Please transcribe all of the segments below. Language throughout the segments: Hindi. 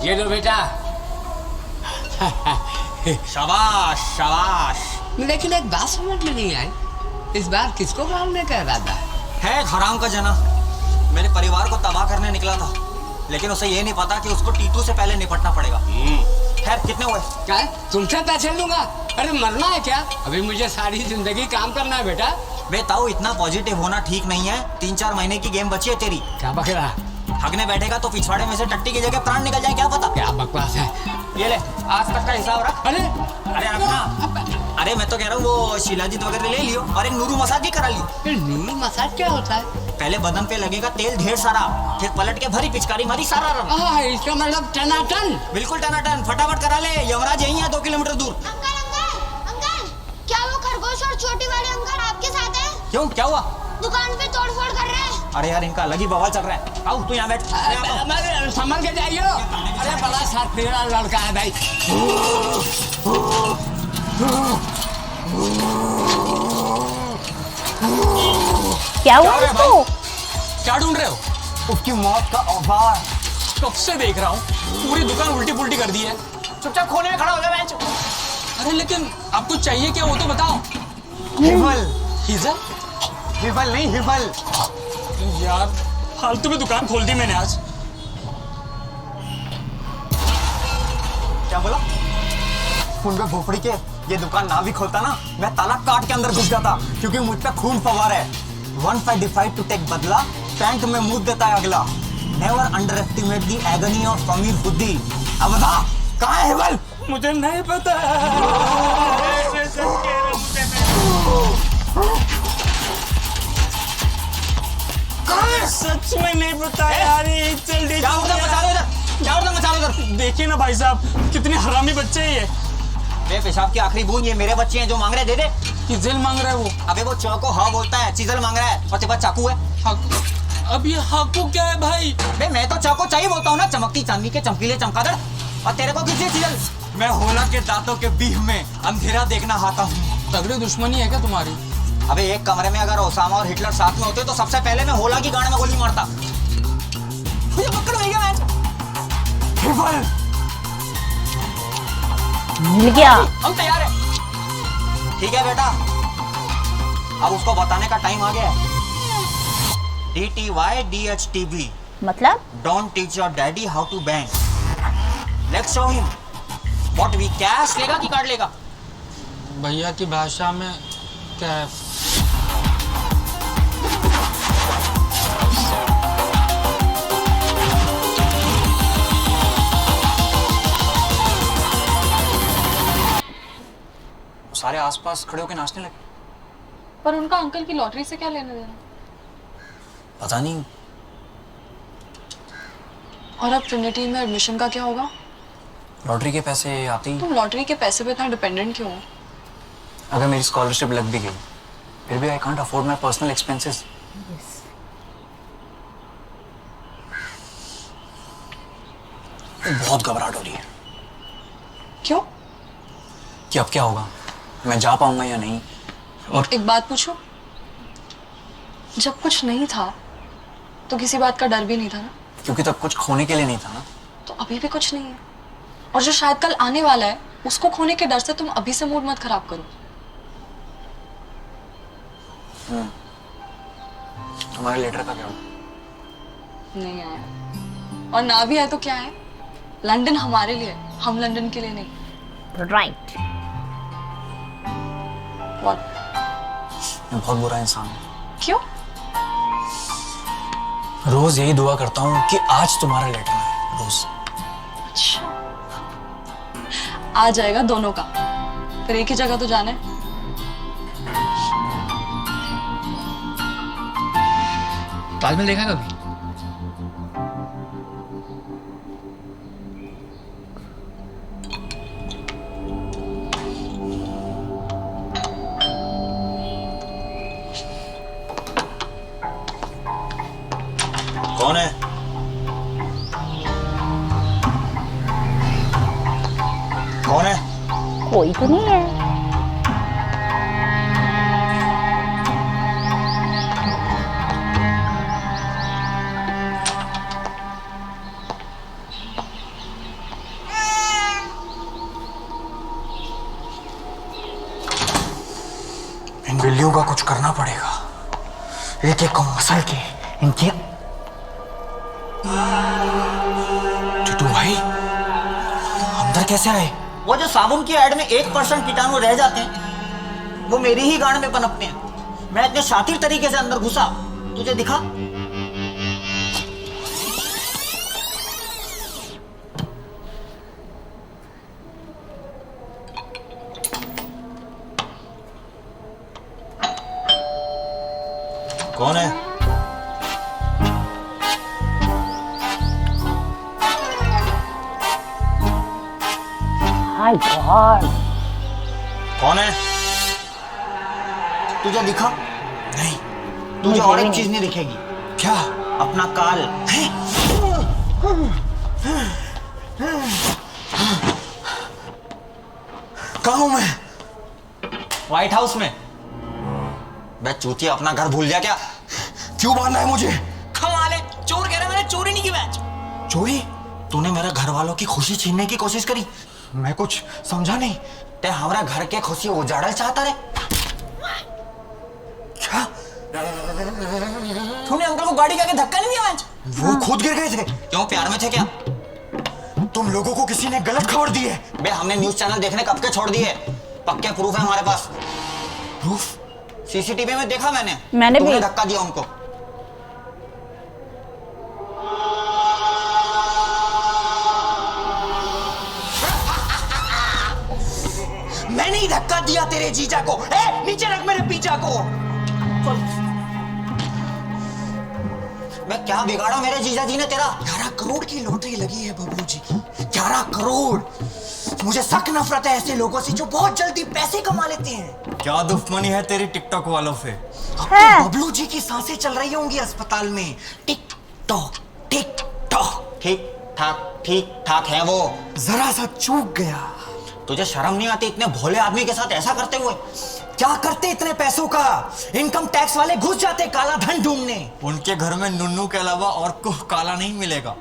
ये लो बेटा। शाबाश शाबाश। लेकिन एक बात समझ में नहीं आई, इस बार किसको मारने का इरादा है? हराम का जना मेरे परिवार को तबाह करने निकला था, लेकिन उसे ये नहीं पता कि उसको टीटू से पहले निपटना पड़ेगा। खैर कितने हुए? क्या है? तुमसे पैसे लूंगा? अरे मरना है क्या? अभी मुझे सारी जिंदगी काम करना है बेटा। बेताऊ इतना पॉजिटिव होना ठीक नहीं है। 3-4 महीने की गेम बची है तेरी। क्या बक रहा? हगने बैठेगा तो पिछवाड़े में से टट्टी की जगह प्राण निकल जाए, क्या पता। क्या बकवास है? ये ले, आज तक का हिसाब रख। अरे अरे रखना। अरे मैं तो कह रहा हूँ वो शिलाजीत वगैरह ले लियो और एक नूरू मसाज भी करा लियो। नूरू मसाज क्या होता है? पहले बदन पे लगेगा तेल ढेर सारा, फिर पलट के भरी पिचकारी मारी सारा रंग। इसका मतलब टनाटन। बिल्कुल टनाटन, फटाफट करा ले। यमराज यही है 2 किलोमीटर दूर। अंकल अंकल अंकल, क्या वो खरगोश और छोटी वाले अंकल आपके साथ है? क्यों, क्या हुआ? दुकान पे तोड़फोड़ कर रहे हैं। अरे यार इनका अलग ही बवाल चल रहा है। आओ तू यहाँ बैठ। संभल के जाइयो। अरे बड़ा साथ फेरा लड़का है भाई। क्या हुआ उसको? क्या ढूंढ रहे हो? उसकी मौत का ऑफर। कब से देख रहा हूँ, पूरी दुकान उल्टी पुल्टी कर दी है। चुपचाप खोने में खड़ा हो जा बेंच। अरे लेकिन आपको चाहिए क्या वो तो बताओ। हिबल। हिजल? हिबल नहीं, हिबल। यार फालतू में दुकान खोल दी मैंने आज। क्या बोला? खून पे भोपड़ी के ये दुकान ना भी खोलता ना, मैं ताला काट के अंदर घुस जाता, क्योंकि मुझ पे खून फवार है। Once I decide to take बदला, पैंट में मुंह देता है अगला। Never underestimate the agony of Sameer खुदी। अब बता, कहाँ है हिबल? मुझे नहीं पता। सच में नहीं पता यार। जल्दी क्या उधर मचा रहे हो इधर? क्या उधर मचा रहे हो इधर? देखिए ना भाई साहब, कितने हरामी बच्चे हैं ये। बे पेशाब की आखिरी बूंद ये मेरे बच्चे हैं, जो मांग रहे दे दे। चिजल मांग रहा है वो। अबे वो चौ को हाँ बोलता है, चीजल मांग रहा है, और तेरे पास चाकू है। अब ये हाकू क्या है भाई? बे मैं तो चाकू चाहिए बोलता हूँ ना, चमकती चांदी के चमकीले चमकादड़। और तेरे को किसी चीजल? मैं होला के दांतों के बीच में अंधेरा देखना आता हूँ। तगड़ी दुश्मनी है क्या तुम्हारी? अबे एक कमरे में अगर ओसामा और हिटलर साथ में होते तो सबसे पहले मैं होला की गांड में गोली मारता। मुझे पकड़ में गया हिबल। मिल गया। हम तैयार हैं। ठीक है बेटा, अब उसको बताने का टाइम आ गया है। DTY मतलब? Don't teach your daddy how to bang. Let's show him. What we cash लेगा कि कार्ड लेगा? भैया की भाषा में कैश। सारे आसपास खड़े होकर नाचने लगे। पर उनका अंकल की लॉटरी से क्या लेना देना? पता नहीं। और अब ट्रिनिटी में एडमिशन का क्या होगा? लॉटरी के पैसे आते ही। तुम लॉटरी के पैसे पे इतना डिपेंडेंट क्यों हो? अगर मेरी स्कॉलरशिप लग भी गई, फिर भी I can't afford my personal expenses. बहुत घबराहट हो रही है। क्यों? कि अब क्या होगा, मैं जा पाऊंगा या नहीं। और एक बात पूछूं? जब कुछ नहीं था तो किसी बात का डर भी नहीं था ना? क्योंकि तब कुछ खोने के लिए नहीं था ना। तो अभी भी कुछ नहीं है, और जो शायद कल आने वाला है उसको खोने के डर से तुम अभी से मूड मत खराब करो। हमारे लेटर का क्या हुआ? नहीं आया, और ना भी आया तो क्या है, लंदन हमारे लिए, हम लंदन के लिए नहीं। राइट। What? मैं बहुत बुरा इंसान हूँ। क्यों? रोज यही दुआ करता हूँ कि आज तुम्हारा लेटर आए, रोज। अच्छा, आ जाएगा दोनों का, फिर एक ही जगह तो जाना है। ताजमहल देखा कभी? कौन है? कौन है? कोई तो नहीं है। बिल्लियों का कुछ करना पड़ेगा, एक एक को मसल के इनकी। टिटू भाई अंदर कैसे आए? वो जो साबुन की ऐड में 1% कीटाणु रह जाते हैं, वो मेरी ही गांड में पनपते हैं। मैं इतने शातिर तरीके से अंदर घुसा, तुझे दिखा? कौन है? हाय गॉड। कौन है? तुझे दिखा? नहीं। तुझे मुझे और भी एक नहीं। चीज नहीं दिखेगी, क्या? अपना काल। कहाँ हूं मैं? व्हाइट हाउस में। बे चूतिया, अपना घर भूल गया क्या? क्यों मारना है मुझे? कमाल है, चोर कह रहा मैंने चोरी नहीं की मैच। चोरी? तूने मेरे घर वालों की खुशी छीनने की कोशिश करी। मैं कुछ समझा नहीं। ते हमारा घर के खुशी उजाड़ल चाहता रे। क्या? तूने अंकल को गाड़ी के आगे धक्का नहीं दिया मैच? वो खुद गिर गए थे। क्यों, प्यार में थे क्या? तुम लोगों को किसी ने गलत खबर दी है। बे हमने न्यूज चैनल देखने कब के छोड़ दिए, पक्के प्रूफ है हमारे पास। प्रूफ? सीसीटीवी में देखा मैंने मैंने भी। तूने धक्का दिया उनको। मैं नहीं धक्का दिया तेरे जीजा को। ए, नीचे रख मेरे पीछा को। मैं क्या बिगाड़ा मेरे जीजा जी ने तेरा? 11 करोड़ की लॉटरी लगी है बबलू जी की। 11 करोड़। मुझे सख्त नफरत है ऐसे लोगों से जो बहुत जल्दी पैसे कमा लेते हैं। क्या दुश्मनी है तेरी टिकटॉक वालों से? अब तो बबलू जी की सांसें चल रही होंगी अस्पताल में। Tick tock tick tock. ठीक ठाक है वो। जरा सा चूक गया। तुझे शर्म नहीं आती इतने भोले आदमी के साथ ऐसा करते हुए? क्या करते इतने पैसों का? इनकम टैक्स वाले घुस जाते काला धन ढूंढने। उनके घर में नुन्नू के अलावा और कुछ काला नहीं मिलेगा।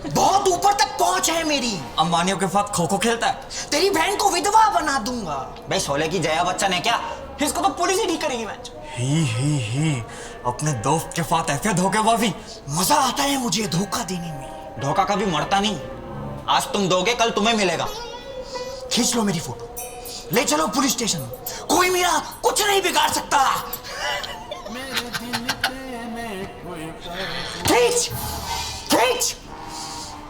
बहुत ऊपर तक पहुंच है मेरी। अंबानियों के साथ खो खो खेलता है। तेरी बहन को विधवा बना दूंगा। भाई शोले की जया बच्चन है क्या? इसको तो पुलिस ही ठीक करेगी मैच। ही अपने दोस्त के साथ ऐसे धोखेबाजी। मजा आता है मुझे धोखा देने में। धोखा कभी मरता नहीं। आज तुम दोगे, कल तुम्हें मिलेगा। खींच लो मेरी फोटो, ले चलो पुलिस स्टेशन। कोई मेरा कुछ नहीं बिगाड़ सकता। खींच खींच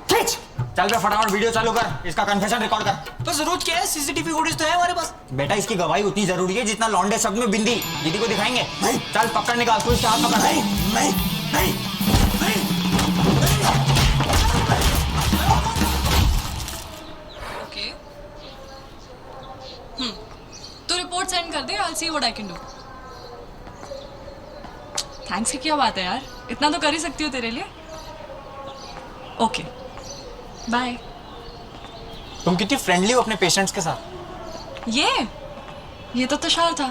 खींच। चल बे फटाफट वीडियो चालू कर, इसका कन्फेशन रिकॉर्ड कर। तो जरूरत क्या है? सीसीटीवी फुटेज तो है हमारे पास। बेटा इसकी गवाही उतनी जरूरी है जितना लौंडे शब्द में बिंदी। दीदी को दिखाएंगे। नहीं। चल पकड़ निकाल, तू इसके हाथ पकड़। नहीं नहीं नहीं नहीं। ओके तो रिपोर्ट सेंड कर दे, I'll see what I can do. Thanks की क्या बात है यार, इतना तो कर ही सकती हो तेरे लिए। Okay bye. तुम कितनी फ्रेंडली हो अपने पेशेंट्स के साथ। ये तो तुषार था।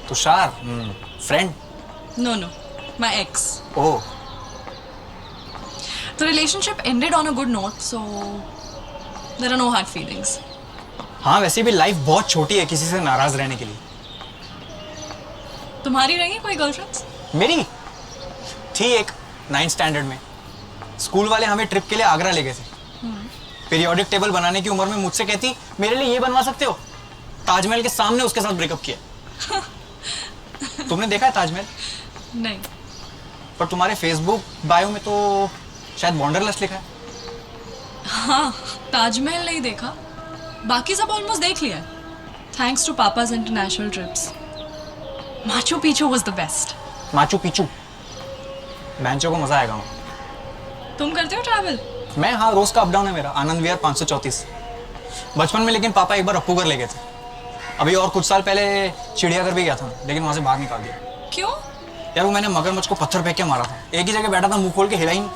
Tushar friend? No my ex. Oh. The relationship ended on a good note, so there are no hard feelings. हाँ वैसे भी लाइफ बहुत छोटी है किसी से नाराज रहने के लिए। तुम्हारी रही कोई गर्लफ्रेंड्स? मेरी थी एक 9th स्टैंडर्ड में। स्कूल वाले हमें ट्रिप के लिए आगरा ले गए थे। पीरियोडिक टेबल बनाने की उम्र में मुझसे कहती मेरे लिए ये बनवा सकते हो। ताजमहल के सामने उसके साथ ब्रेकअप किया। तुमने देखा है ताजमहल? नहीं। पर तुम्हारे फेसबुक बायो में तो शायद बॉन्डरलेस लिखा है। हाँ ताजमहल नहीं देखा, बाकी सब ऑलमोस्ट देख लिया। Thanks to papa's international trips. Machu Picchu was the best. Machu Picchu बेंचों को मजा आएगा वहाँ। तुम करते हो ट्रैवल? मैं हाँ रोज का अप डाउन है मेरा। आनंद विहार 534 बचपन में, लेकिन पापा एक बार अप्पू घर ले गए थे। अभी और कुछ साल पहले चिड़ियाघर भी गया था, लेकिन वहां से बाहर निकाल दिया। क्यों? यार वो मैंने मगरमच्छ को पत्थर फेंक के मारा था। एक ही जगह बैठा था, मुंह खोल के हिला ही नहीं।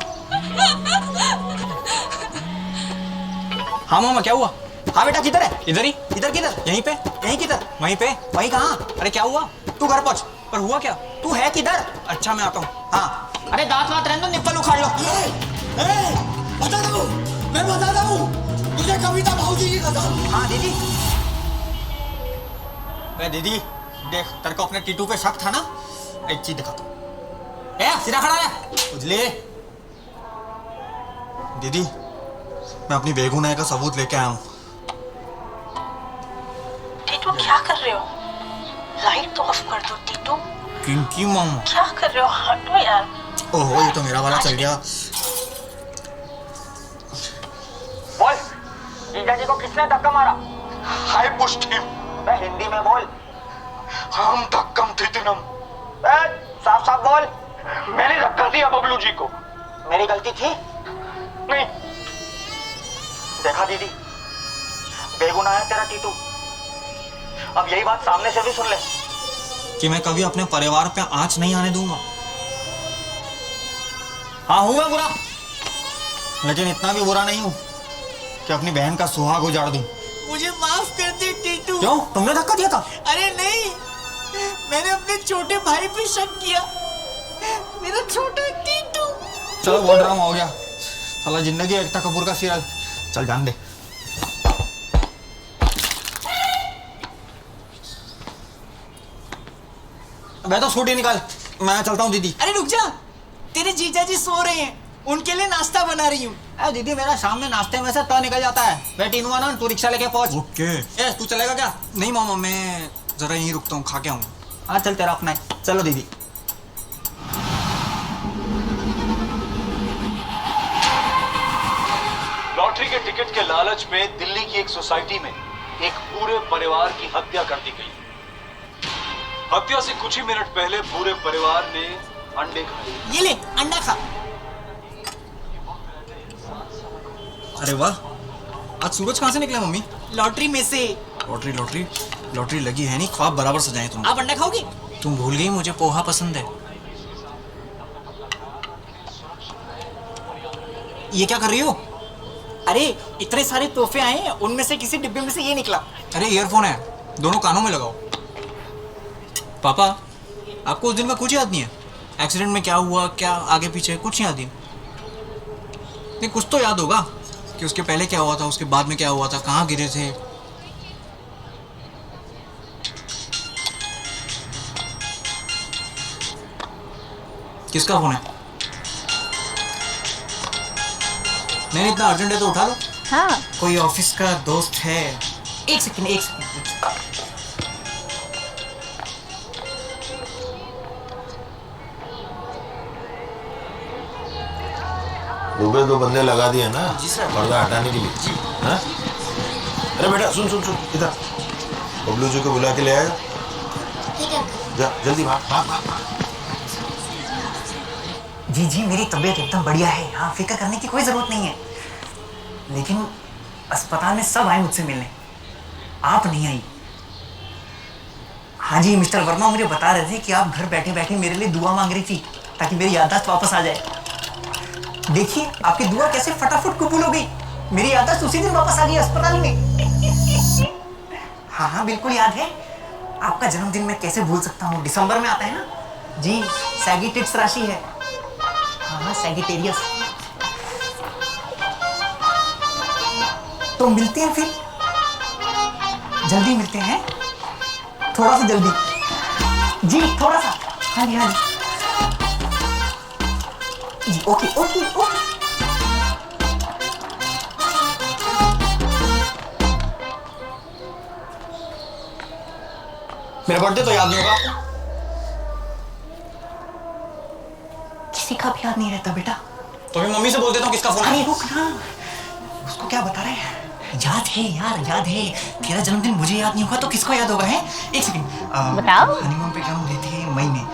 हाँ मामा क्या हुआ? हाँ बेटा किधर है? इधर ही। इधर किधर? यहीं पे। यहीं किधर? वहीं पे। वहीं कहाँ? अरे क्या हुआ? तू घर पहुंच। पर हुआ क्या? तू है किधर? अच्छा मैं आता हूँ। हाँ अरे दांत वात रहने दो, निप्पल उखाड़ लो। मैं बताता हूँ तुझे कविता भाऊजी की कसम। हाँ दीदी। अरे दीदी देख, तेरे को अपने टीटू पे शक था ना? एक चीज दिखाता हूँ। सीधा खड़ा है उजले। दीदी, मैं अपनी बेगुनाही का सबूत लेके आया हूँ। टीटू क्या कर रहे हो? लाइट तो ऑफ कर दो टीटू। किंकी मामा, क्या कर रहे हो? हटो यार। ओहो, ये तो मेरा वाला चल गया। बोल, जीजा जी को किसने धक्का मारा? I pushed him. मैं हिंदी में बोल। हम धक्कम थितिनम। साफ साफ बोल। मैंने धक्का दिया बबलू जी को। मेरी गलती थी? नहीं। देखा दीदी, बेगुनाह है तेरा टीटू। अब यही बात सामने से भी सुन ले कि मैं कभी अपने परिवार पे आंच नहीं आने दूंगा। हाँ हूं मैं बुरा, लेकिन इतना भी बुरा नहीं हूं कि अपनी बहन का सुहाग उजाड़ दूं। मुझे माफ कर दे टीटू। क्यों, तुमने धक्का दिया था? अरे नहीं, मैंने अपने छोटे भाई पे शक किया। मेरा छोटा टीटू। चलो बहुत ड्रामा हो गया। साला जिंदगी एकता कपूर का सीरियल। चल जान दे। मैं तो स्कूटी निकाल, मैं चलता हूँ दीदी। अरे रुक जा, तेरे जीजा जी सो रहे हैं, उनके लिए नाश्ता बना रही हूँ। अरे दीदी, मेरा शाम में नाश्ते में से तो निकल जाता है। बेटी नुआ ना, तू रिक्शा लेके पहुंच। ओके। तू चलेगा क्या? नहीं मामा, मैं जरा यहीं रुकता हूँ, खा के आऊँगा। हाँ चल, तेरा अपना है। चलो दीदी। लॉटरी के टिकट के लालच में दिल्ली की एक सोसाइटी में एक पूरे परिवार की हत्या कर दी गई। हत्या से कुछ ही मिनट पहले पूरे परिवार ने अंडे खाए। ये ले, अंडा खा। अरे वाह, आज सूरज कहाँ से निकला मम्मी? लॉटरी में से। लॉटरी लगी है नहीं, ख्वाब बराबर सजाए तुम। आप अंडा खाओगे? तुम भूल गई मुझे पोहा पसंद है। ये क्या कर रही हो? अरे इतने सारे तोहफे आए हैं, उनमें से किसी डिब्बे में से ये निकला। अरे ईयरफोन है, दोनों कानों में लगाओ। पापा, आपको उस दिन का कुछ याद नहीं है? एक्सीडेंट में क्या हुआ, क्या आगे पीछे, कुछ याद नहीं? नहीं, कुछ तो याद होगा कि उसके पहले क्या हुआ था, उसके बाद में क्या हुआ था, कहाँ गिरे थे। किसका फोन है? नहीं, इतना अर्जेंट है तो उठा लो। हाँ। कोई ऑफिस का दोस्त है। एक सेकंड। दुबे दो बंदे लगा दिए ना जी सर। पर्दा हटाने के लिए जी। हाँ? अरे बेटा सुन इधर, बबलू जी को बुला के ले आया। जा जल्दी भाग। जी, मेरी तबीयत एकदम बढ़िया है। हाँ, फिक्र करने की कोई जरूरत नहीं है। लेकिन अस्पताल में सब आए मुझसे मिलने, आप नहीं आई। हाँ जी, मिस्टर वर्मा मुझे बता रहे थे कि आप घर बैठे बैठे मेरे लिए दुआ मांग रही थी ताकि मेरी याददाश्त वापस आ जाए। देखिए, आपकी दुआ कैसे फटाफट कबूल हो गई। मेरी याददाश्त उसी दिन वापस आ गई अस्पताल में। हाँ, बिल्कुल याद है। आपका जन्मदिन मैं कैसे भूल सकता हूँ? दिसंबर में आता है ना जी। सैगिटेट्स राशि है। हाँ, सैगिटेरियस। तो मिलते हैं फिर, जल्दी मिलते हैं, थोड़ा सा जल्दी जी, थोड़ा सा। हाँ जी जी, ओके। मेरा बर्थडे तो याद नहीं होगा आपको? किसी का भी याद नहीं रहता बेटा। तो मैं मम्मी से बोल देता हूँ किसका फोन है। अरे रुक ना, उसको क्या बता रहे हैं? याद है यार, याद है। तेरा जन्मदिन मुझे याद नहीं होगा तो किसको याद होगा? है एक सेकंड, बताओ। हनीमून पे हम गए थे मई में।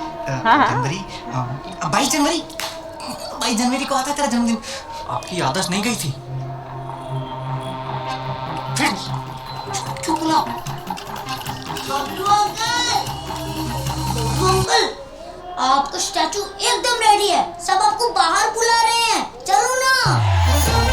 हाँ। जनवरी, 22 जनवरी को आता तेरा जन्मदिन। आपकी याददाश्त नहीं गई थी? फिर क्यों बुलाओ? अंकल, आपका स्टैचू एकदम रेडी है। सब आपको बाहर बुला रहे हैं, चलो ना।